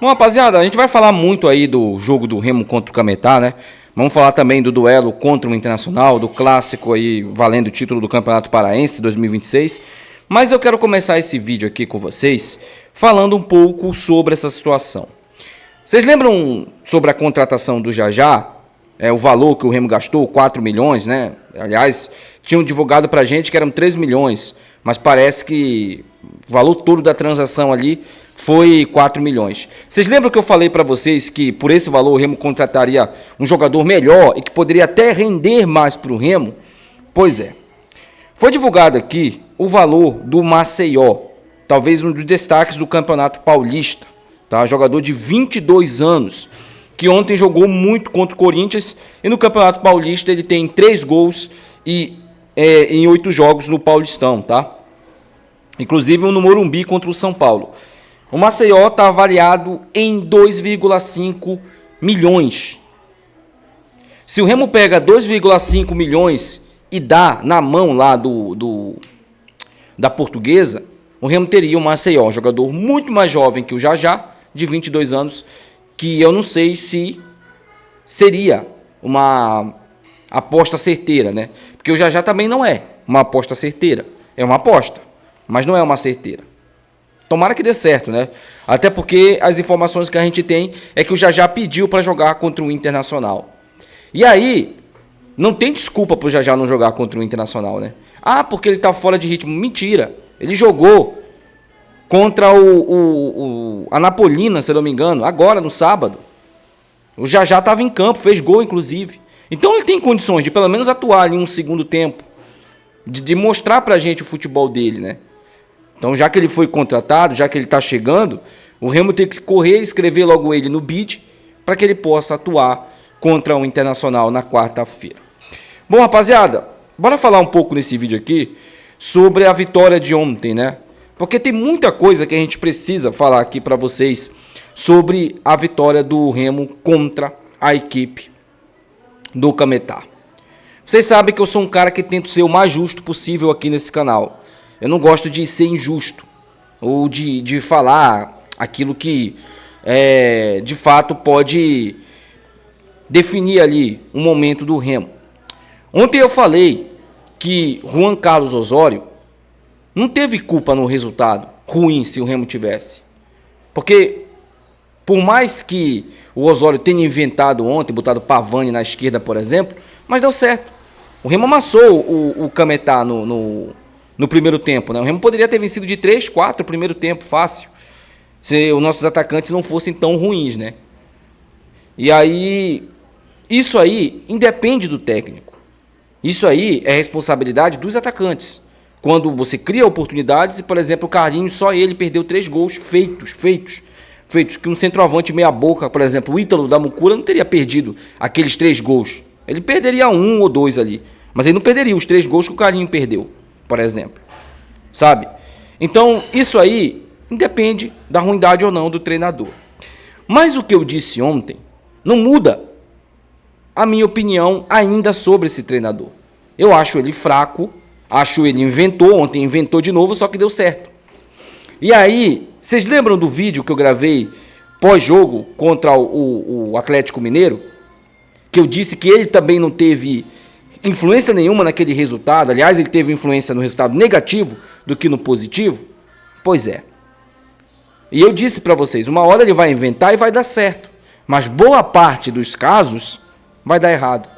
Bom, rapaziada, a gente vai falar muito aí do jogo do Remo contra o Cametá, né? Vamos falar também do duelo contra o Internacional, do clássico aí valendo o título do Campeonato Paraense 2026. Mas eu quero começar esse vídeo aqui com vocês falando um pouco sobre essa situação. Vocês lembram sobre a contratação do Jajá? O valor que o Remo gastou, 4 milhões, né? Aliás, tinham divulgado pra gente que eram 3 milhões, mas parece que o valor todo da transação ali foi 4 milhões. Vocês lembram que eu falei para vocês que por esse valor o Remo contrataria um jogador melhor e que poderia até render mais para o Remo? Pois é. Foi divulgado aqui o valor do Maceió, talvez um dos destaques do Campeonato Paulista, tá? Jogador de 22 anos, que ontem jogou muito contra o Corinthians e no Campeonato Paulista ele tem 3 gols em 8 jogos no Paulistão, tá? Inclusive um no Morumbi contra o São Paulo. O Maceió está avaliado em 2,5 milhões. Se o Remo pega 2,5 milhões e dá na mão lá da Portuguesa, o Remo teria o Maceió, um jogador muito mais jovem que o Jajá, de 22 anos, que eu não sei se seria uma aposta certeira, né? Porque o Jajá também não é uma aposta certeira. É uma aposta, mas não é uma certeira. Tomara que dê certo, né? Até porque as informações que a gente tem é que o Jajá pediu para jogar contra o Internacional. E aí, não tem desculpa para o Jajá não jogar contra o Internacional, né? Ah, porque ele está fora de ritmo. Mentira. Ele jogou contra a Napolina, se eu não me engano, agora, no sábado. O Jajá estava em campo, fez gol, inclusive. Então ele tem condições de pelo menos atuar em um segundo tempo. De mostrar para a gente o futebol dele, né? Então, já que ele foi contratado, já que ele está chegando, o Remo tem que correr e escrever logo ele no bid para que ele possa atuar contra o Internacional na quarta-feira. Bom, rapaziada, bora falar um pouco nesse vídeo aqui sobre a vitória de ontem, né? Porque tem muita coisa que a gente precisa falar aqui para vocês sobre a vitória do Remo contra a equipe do Cametá. Vocês sabem que eu sou um cara que tento ser o mais justo possível aqui nesse canal. Eu não gosto de ser injusto ou de falar aquilo que de fato pode definir ali um momento do Remo. Ontem eu falei que Juan Carlos Osório não teve culpa no resultado ruim se o Remo tivesse. Porque por mais que o Osório tenha inventado ontem, botado Pavani na esquerda, por exemplo, mas deu certo. O Remo amassou o Cametá no primeiro tempo, né? O Remo poderia ter vencido de 3-4 no primeiro tempo, fácil. Se os nossos atacantes não fossem tão ruins, né? E aí, isso aí independe do técnico. Isso aí é responsabilidade dos atacantes. Quando você cria oportunidades e, por exemplo, o Carlinhos, só ele perdeu 3 gols feitos, que um centroavante meia boca, por exemplo, o Ítalo da Mucura não teria perdido aqueles 3 gols. Ele perderia 1 ou 2 ali, mas ele não perderia os 3 gols que o Carlinhos perdeu, por exemplo, sabe? Então, isso aí independe da ruindade ou não do treinador. Mas o que eu disse ontem não muda a minha opinião ainda sobre esse treinador. Eu acho ele fraco, acho ele ontem inventou de novo, só que deu certo. E aí, vocês lembram do vídeo que eu gravei pós-jogo contra o Atlético Mineiro? Que eu disse que ele também não teve influência nenhuma naquele resultado. Aliás, ele teve influência no resultado negativo do que no positivo. Pois é. E eu disse para vocês, uma hora ele vai inventar e vai dar certo. Mas boa parte dos casos vai dar errado.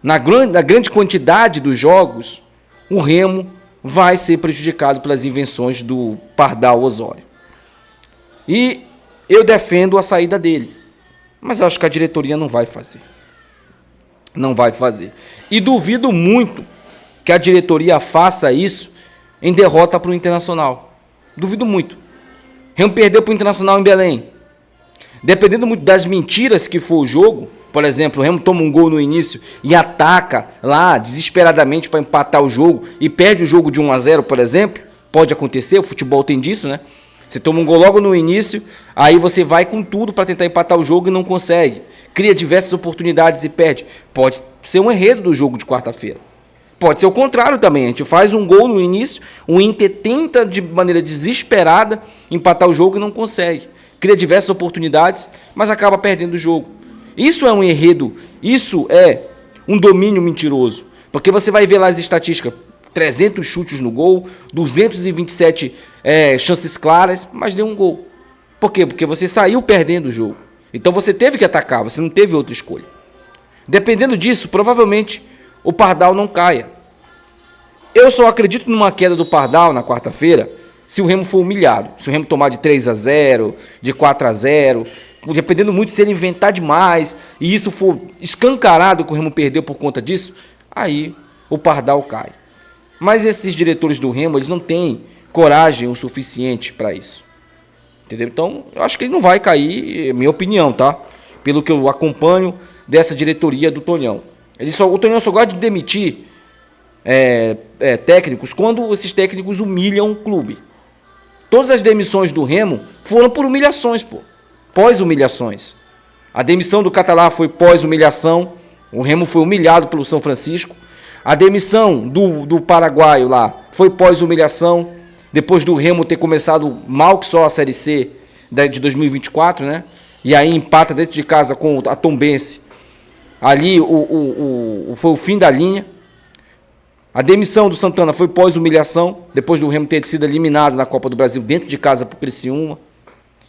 Na grande quantidade dos jogos, o Remo vai ser prejudicado pelas invenções do Pardal Osório. E eu defendo a saída dele. Mas acho que a diretoria não vai fazer. Não vai fazer. E duvido muito que a diretoria faça isso em derrota para o Internacional. Duvido muito. Remo perdeu para o Internacional em Belém. Dependendo muito das mentiras que for o jogo, por exemplo, o Remo toma um gol no início e ataca lá desesperadamente para empatar o jogo e perde o jogo de 1-0, por exemplo, pode acontecer, o futebol tem disso, né? Você toma um gol logo no início, aí você vai com tudo para tentar empatar o jogo e não consegue. Cria diversas oportunidades e perde. Pode ser um enredo do jogo de quarta-feira. Pode ser o contrário também. A gente faz um gol no início, o Inter tenta de maneira desesperada empatar o jogo e não consegue. cria diversas oportunidades, mas acaba perdendo o jogo. Isso é um enredo, isso é um domínio mentiroso, porque você vai ver lá as estatísticas, 300 chutes no gol, 227 chances claras, mas deu um gol. Por quê? Porque você saiu perdendo o jogo. Então você teve que atacar, você não teve outra escolha. Dependendo disso, provavelmente o Pardal não caia. Eu só acredito numa queda do Pardal na quarta-feira se o Remo for humilhado. Se o Remo tomar de 3-0, de 4-0, dependendo muito se ele inventar demais e isso for escancarado que o Remo perdeu por conta disso, aí o Pardal cai. Mas esses diretores do Remo, eles não têm coragem o suficiente para isso. Entendeu? Então, eu acho que ele não vai cair, é minha opinião, tá? Pelo que eu acompanho dessa diretoria do Tonhão. O Tonhão só gosta de demitir técnicos quando esses técnicos humilham o clube. Todas as demissões do Remo foram por humilhações, pô. Pós-humilhações. A demissão do Catalá foi pós-humilhação. O Remo foi humilhado pelo São Francisco. A demissão do paraguaio lá foi pós-humilhação. Depois do Remo ter começado mal que só a Série C de 2024, né? E aí empata dentro de casa com a Tombense. Ali foi o fim da linha. A demissão do Santana foi pós-humilhação, depois do Remo ter sido eliminado na Copa do Brasil dentro de casa por Criciúma.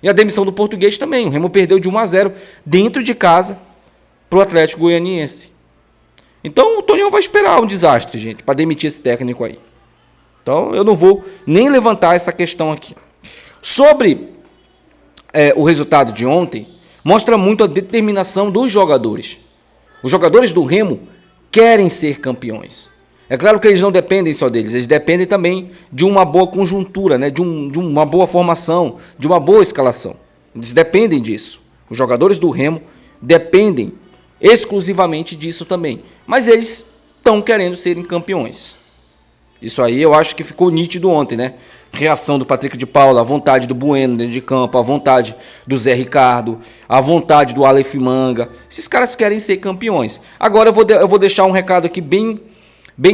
E a demissão do Português também. O Remo perdeu de 1-0 dentro de casa para o Atlético Goianiense. Então o Tonhão vai esperar um desastre, gente, para demitir esse técnico aí. Então eu não vou nem levantar essa questão aqui. Sobre o resultado de ontem, mostra muito a determinação dos jogadores. Os jogadores do Remo querem ser campeões. É claro que eles não dependem só deles, eles dependem também de uma boa conjuntura, né? de uma boa formação, de uma boa escalação. Eles dependem disso. Os jogadores do Remo dependem exclusivamente disso também. Mas eles estão querendo serem campeões. Isso aí eu acho que ficou nítido ontem, né? Reação do Patrick de Paula, a vontade do Bueno dentro de campo, a vontade do Zé Ricardo, a vontade do Aleph Manga. Esses caras querem ser campeões. Agora eu vou deixar um recado aqui bem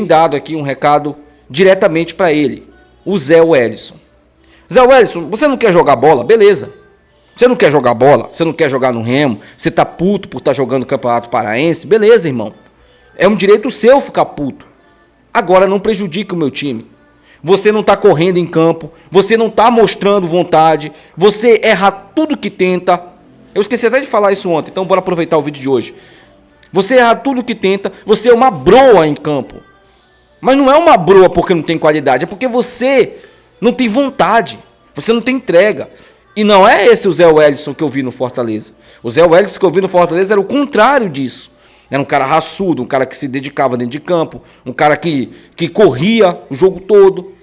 dado aqui, um recado diretamente para ele, o Zé Wellison. Zé Wellison, você não quer jogar bola? Beleza. Você não quer jogar bola? Você não quer jogar no Remo? Você tá puto por estar jogando no Campeonato Paraense? Beleza, irmão. É um direito seu ficar puto. Agora não prejudique o meu time. Você não tá correndo em campo, você não tá mostrando vontade, você erra tudo que tenta. Eu esqueci até de falar isso ontem, então bora aproveitar o vídeo de hoje. Você erra tudo que tenta, você é uma broa em campo. Mas não é uma broa porque não tem qualidade, é porque você não tem vontade, você não tem entrega. E não é esse o Zé Wellison que eu vi no Fortaleza. O Zé Wellison que eu vi no Fortaleza era o contrário disso. Era um cara raçudo, um cara que se dedicava dentro de campo, um cara que corria o jogo todo.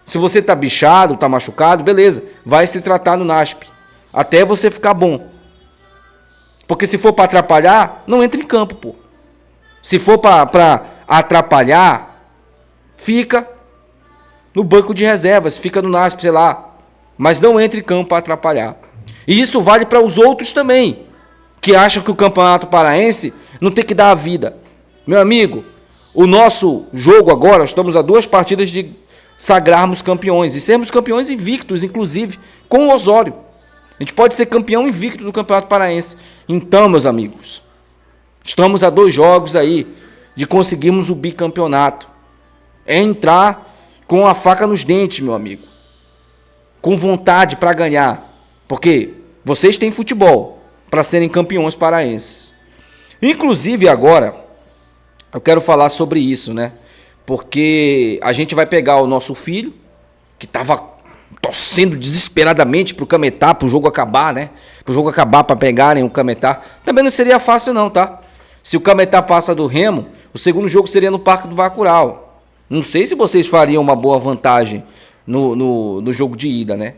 Se você tá bichado, tá machucado, beleza, vai se tratar no NASP, até você ficar bom. Porque se for para atrapalhar, não entra em campo, pô. Se for para atrapalhar, fica no banco de reservas, fica no NASP, sei lá. Mas não entra em campo para atrapalhar. E isso vale para os outros também, que acham que o Campeonato Paraense não tem que dar a vida. Meu amigo, o nosso jogo agora, estamos a 2 partidas de sagrarmos campeões e sermos campeões invictos, inclusive, com o Osório. A gente pode ser campeão invicto do Campeonato Paraense. Então, meus amigos, estamos a 2 jogos aí de conseguirmos o bicampeonato. É entrar com a faca nos dentes, meu amigo. Com vontade para ganhar. Porque vocês têm futebol para serem campeões paraenses. Inclusive agora, eu quero falar sobre isso, né? Porque a gente vai pegar o nosso filho, que estava torcendo desesperadamente pro Cametá, pro jogo acabar, né? Pro jogo acabar, para pegarem o Cametá. Também não seria fácil não, tá? Se o Cametá passa do Remo, o segundo jogo seria no Parque do Bacurau. Não sei se vocês fariam uma boa vantagem no jogo de ida, né?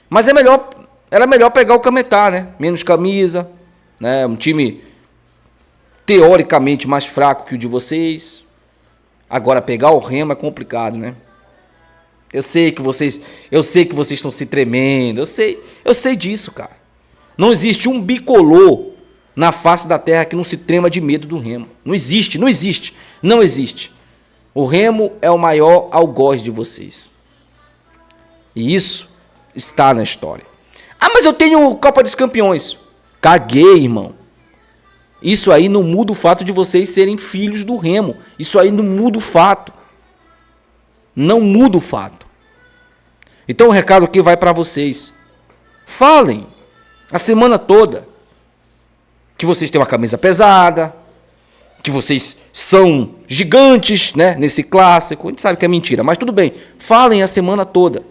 Mas era melhor pegar o Cametá, né? Menos camisa, né? Um time teoricamente mais fraco que o de vocês. Agora pegar o Remo é complicado, né? Eu sei que vocês estão se tremendo, eu sei disso, cara. Não existe um bicolor na face da terra que não se trema de medo do Remo. Não existe. O Remo é o maior algoz de vocês. E isso está na história. A mas eu tenho Copa dos Campeões. Caguei, irmão. Isso aí não muda o fato de vocês serem filhos do Remo. Isso aí não muda o fato. Não muda o fato. Então o recado aqui vai para vocês. Falem a semana toda que vocês têm uma camisa pesada, que vocês são gigantes, né, nesse clássico. A gente sabe que é mentira, mas tudo bem. Falem a semana toda.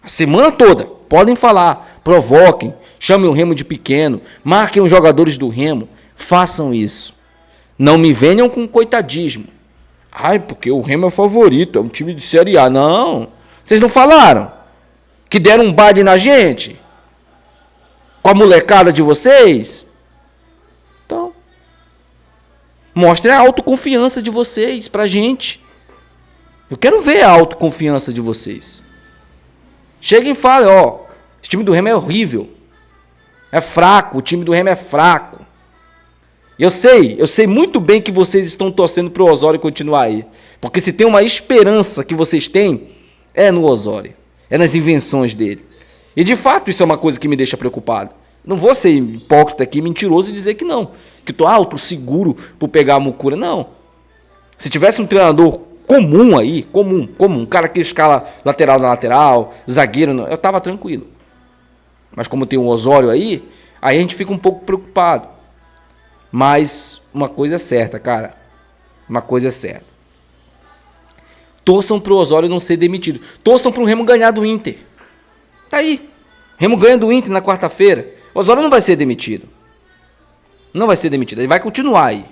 A semana toda. Podem falar, provoquem, chamem o Remo de pequeno, marquem os jogadores do Remo. Façam isso. Não me venham com coitadismo. Ai, porque o Remo é o favorito, é um time de Série A. Não. Vocês não falaram que deram um baile na gente? Com a molecada de vocês? Então, mostrem a autoconfiança de vocês pra gente. Eu quero ver a autoconfiança de vocês. Cheguem e falem, ó, esse time do Remo é horrível. É fraco, o time do Remo é fraco. Eu sei muito bem que vocês estão torcendo pro Osório continuar aí. Porque se tem uma esperança que vocês têm, é no Osório. É nas invenções dele. E de fato isso é uma coisa que me deixa preocupado. Não vou ser hipócrita aqui, mentiroso e dizer que não. Que tô alto, seguro por pegar a mucura. Não. Se tivesse um treinador comum aí, comum, um cara que escala lateral na lateral, zagueiro, eu tava tranquilo. Mas como tem um Osório aí a gente fica um pouco preocupado. Mas uma coisa é certa, cara. Uma coisa é certa. Torçam pro Osório não ser demitido. Torçam pro Remo ganhar do Inter. Tá aí. Remo ganha do Inter na quarta-feira. O Osório não vai ser demitido. Não vai ser demitido. Ele vai continuar aí.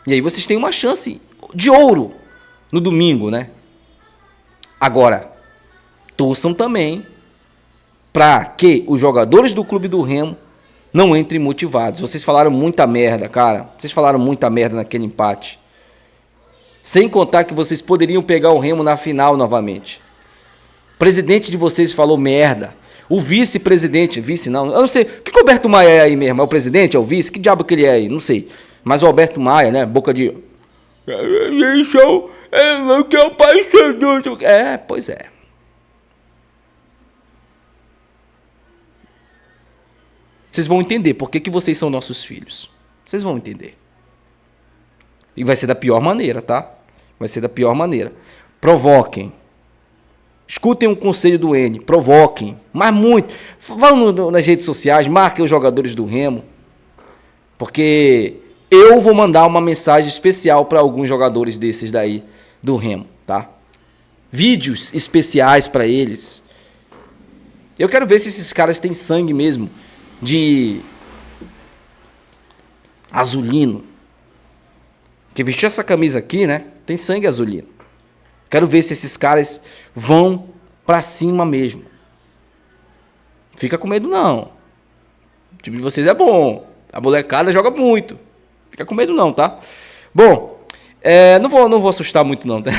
E aí vocês têm uma chance de ouro no domingo, né? Agora, torçam também para que os jogadores do clube do Remo não entrem motivados. Vocês falaram muita merda, cara. Vocês falaram muita merda naquele empate. Sem contar que vocês poderiam pegar o Remo na final novamente. O presidente de vocês falou merda. O vice-presidente, vice não, eu não sei. O que o Alberto Maia é aí mesmo? É o presidente? É o vice? Que diabo que ele é aí? Não sei. Mas o Alberto Maia, né? Boca de... que é o pai. É, pois é. Vocês vão entender por que vocês são nossos filhos. Vocês vão entender. E vai ser da pior maneira, tá? Vai ser da pior maneira. Provoquem. Escutem um conselho do N. Provoquem. Mas muito. Vão nas redes sociais. Marquem os jogadores do Remo. Porque eu vou mandar uma mensagem especial para alguns jogadores desses daí do Remo, tá? Vídeos especiais para eles. Eu quero ver se esses caras têm sangue mesmo de azulino. Que vestiu essa camisa aqui, né? Tem sangue azulino. Quero ver se esses caras vão pra cima mesmo. Fica com medo não. O time de vocês é bom. A molecada joga muito. Fica com medo não, tá? Bom, não vou assustar muito não, tá?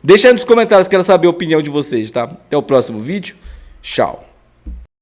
Deixa aí nos comentários, quero saber a opinião de vocês, tá? Até o próximo vídeo. Tchau.